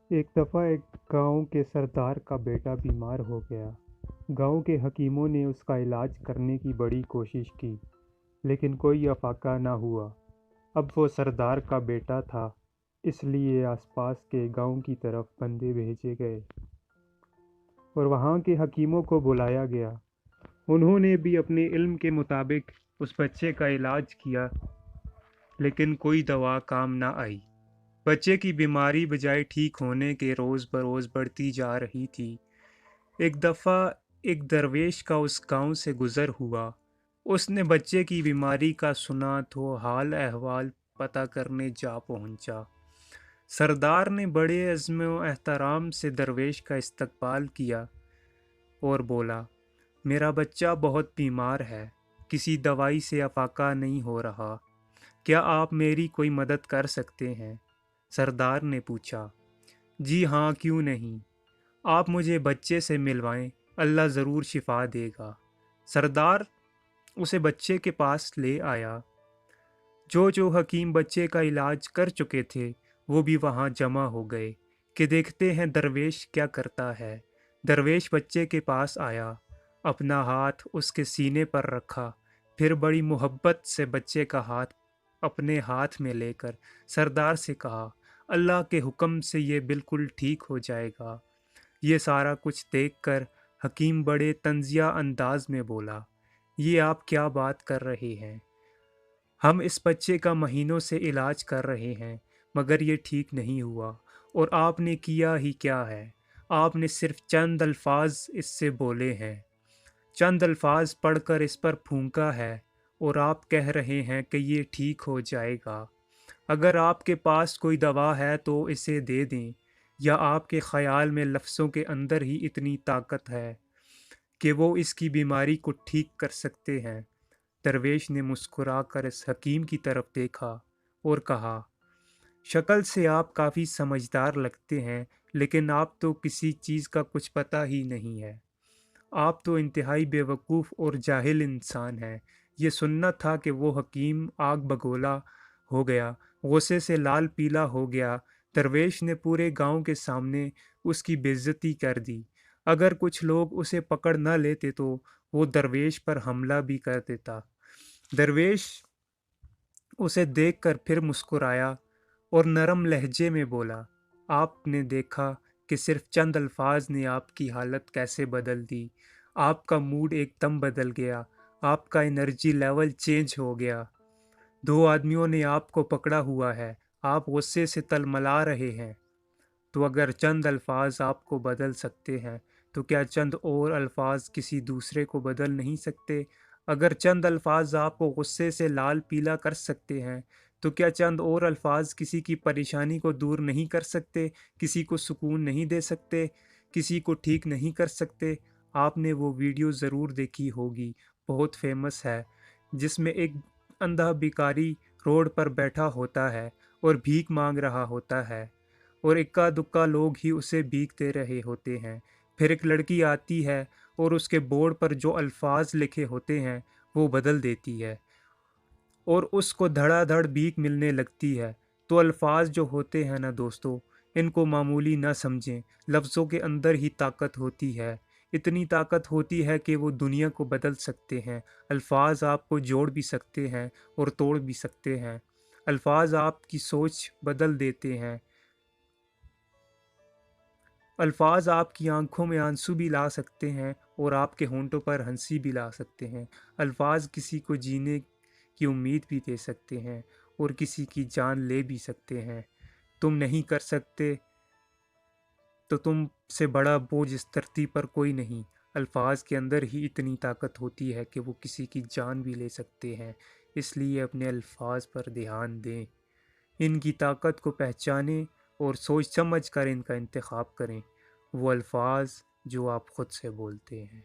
ایک دفعہ ایک گاؤں کے سردار کا بیٹا بیمار ہو گیا۔ گاؤں کے حکیموں نے اس کا علاج کرنے کی بڑی کوشش کی، لیکن کوئی افاقہ نہ ہوا۔ اب وہ سردار کا بیٹا تھا، اس لیے آس پاس کے گاؤں کی طرف بندے بھیجے گئے اور وہاں کے حکیموں کو بلایا گیا۔ انہوں نے بھی اپنے علم کے مطابق اس بچے کا علاج کیا، لیکن کوئی دوا کام نہ آئی۔ بچے کی بیماری بجائے ٹھیک ہونے کے روز بروز بڑھتی جا رہی تھی۔ ایک دفعہ ایک درویش کا اس گاؤں سے گزر ہوا۔ اس نے بچے کی بیماری کا سنا تو حال احوال پتہ کرنے جا پہنچا۔ سردار نے بڑے عزم و احترام سے درویش کا استقبال کیا اور بولا، میرا بچہ بہت بیمار ہے، کسی دوائی سے افاقہ نہیں ہو رہا، کیا آپ میری کوئی مدد کر سکتے ہیں؟ سردار نے پوچھا، جی ہاں، کیوں نہیں، آپ مجھے بچے سے ملوائیں، اللہ ضرور شفا دے گا۔ سردار اسے بچے کے پاس لے آیا۔ جو حکیم بچے کا علاج کر چکے تھے وہ بھی وہاں جمع ہو گئے کہ دیکھتے ہیں درویش کیا کرتا ہے۔ درویش بچے کے پاس آیا، اپنا ہاتھ اس کے سینے پر رکھا، پھر بڑی محبت سے بچے کا ہاتھ اپنے ہاتھ میں لے کر سردار سے کہا، اللہ کے حکم سے یہ بالکل ٹھیک ہو جائے گا۔ یہ سارا کچھ دیکھ کر حکیم بڑے طنزیہ انداز میں بولا، یہ آپ کیا بات کر رہے ہیں؟ ہم اس بچے کا مہینوں سے علاج کر رہے ہیں مگر یہ ٹھیک نہیں ہوا، اور آپ نے کیا ہی کیا ہے؟ آپ نے صرف چند الفاظ اس سے بولے ہیں، چند الفاظ پڑھ کر اس پر پھونکا ہے، اور آپ کہہ رہے ہیں کہ یہ ٹھیک ہو جائے گا۔ اگر آپ کے پاس کوئی دوا ہے تو اسے دے دیں، یا آپ کے خیال میں لفظوں کے اندر ہی اتنی طاقت ہے کہ وہ اس کی بیماری کو ٹھیک کر سکتے ہیں۔ درویش نے مسکرا کر اس حکیم کی طرف دیکھا اور کہا، شکل سے آپ کافی سمجھدار لگتے ہیں، لیکن آپ تو کسی چیز کا کچھ پتہ ہی نہیں ہے۔ آپ تو انتہائی بے وقوف اور جاہل انسان ہیں۔ یہ سننا تھا کہ وہ حکیم آگ بگولا ہو گیا، غصے سے لال پیلا ہو گیا۔ درویش نے پورے گاؤں کے سامنے اس کی بے عزتی کر دی۔ اگر کچھ لوگ اسے پکڑ نہ لیتے تو وہ درویش پر حملہ بھی کر دیتا۔ درویش اسے دیکھ کر پھر مسکرایا اور نرم لہجے میں بولا، آپ نے دیکھا کہ صرف چند الفاظ نے آپ کی حالت کیسے بدل دی۔ آپ کا موڈ ایک دم بدل گیا، آپ کا انرجی لیول چینج ہو گیا۔ دو آدمیوں نے آپ کو پکڑا ہوا ہے، آپ غصے سے تلملا رہے ہیں۔ تو اگر چند الفاظ آپ کو بدل سکتے ہیں تو کیا چند اور الفاظ کسی دوسرے کو بدل نہیں سکتے؟ اگر چند الفاظ آپ کو غصے سے لال پیلا کر سکتے ہیں تو کیا چند اور الفاظ کسی کی پریشانی کو دور نہیں کر سکتے، کسی کو سکون نہیں دے سکتے، کسی کو ٹھیک نہیں کر سکتے؟ آپ نے وہ ویڈیو ضرور دیکھی ہوگی، بہت فیمس ہے، جس میں ایک اندھا بھکاری روڈ پر بیٹھا ہوتا ہے اور بھیک مانگ رہا ہوتا ہے، اور اکا دکا لوگ ہی اسے بھیک دے رہے ہوتے ہیں۔ پھر ایک لڑکی آتی ہے اور اس کے بورڈ پر جو الفاظ لکھے ہوتے ہیں وہ بدل دیتی ہے اور اس کو دھڑا دھڑ بھیک ملنے لگتی ہے۔ تو الفاظ جو ہوتے ہیں نا دوستو، ان کو معمولی نہ سمجھیں، لفظوں کے اندر ہی طاقت ہوتی ہے، اتنی طاقت ہوتی ہے کہ وہ دنیا کو بدل سکتے ہیں۔ الفاظ آپ کو جوڑ بھی سکتے ہیں اور توڑ بھی سکتے ہیں۔ الفاظ آپ کی سوچ بدل دیتے ہیں۔ الفاظ آپ کی آنکھوں میں آنسو بھی لا سکتے ہیں اور آپ کے ہونٹوں پر ہنسی بھی لا سکتے ہیں۔ الفاظ کسی کو جینے کی امید بھی دے سکتے ہیں اور کسی کی جان لے بھی سکتے ہیں۔ تم نہیں کر سکتے تو تم سے بڑا بوجھ اس دھرتی پر کوئی نہیں۔ الفاظ کے اندر ہی اتنی طاقت ہوتی ہے کہ وہ کسی کی جان بھی لے سکتے ہیں، اس لیے اپنے الفاظ پر دھیان دیں، ان کی طاقت کو پہچانیں اور سوچ سمجھ کر ان کا انتخاب کریں، وہ الفاظ جو آپ خود سے بولتے ہیں۔